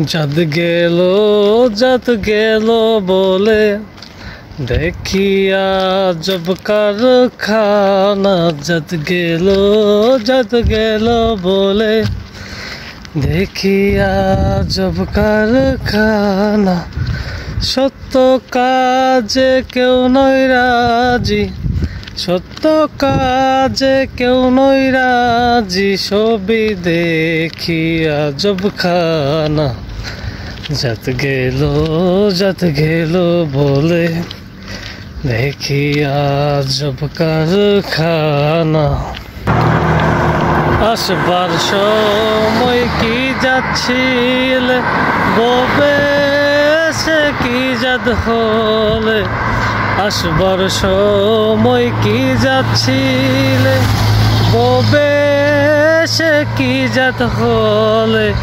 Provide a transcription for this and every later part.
জাত গেল বলে দেখিয়া জব কারখানা। জাত গেল বলে দেখিয়া জব কারখানা। সত্য কাজে কেউ নয় রাজি, সত্য কাজে কেউ নয় রাজি। ছবি দেখিয়া জবখানা। জাত গেল বলে দেখিয়া জব কারখানা। আসবার সময় কি যাচ্ছিলে ববে সে কি জাত হলে। আসবার সময় কি যাচ্ছিলে ববে সে কি জাত হলে।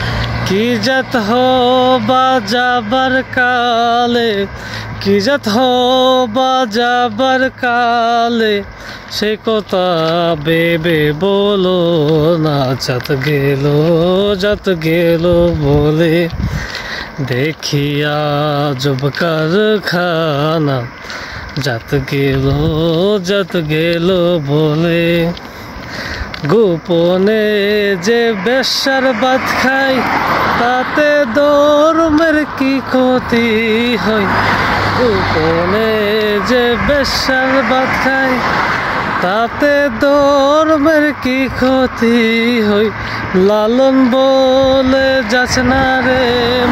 কি জাত হবা যাবার কালে, কি জাত হবা যাবার কালে। সে কথা ভেবে বলো না। জাত গেল বলে দেখিয়া জব কারখানা। জাত গেল বলে গোপনে যে বেশ্যার ভাত খাই, তাতে ধর্মের কি ক্ষতি হয়। গোপনে যে বেশ্যার ভাত খাই, তাতে ধর্মের কি ক্ষতি হয়। লালন বলে যাচ্ছে না রে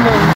মন।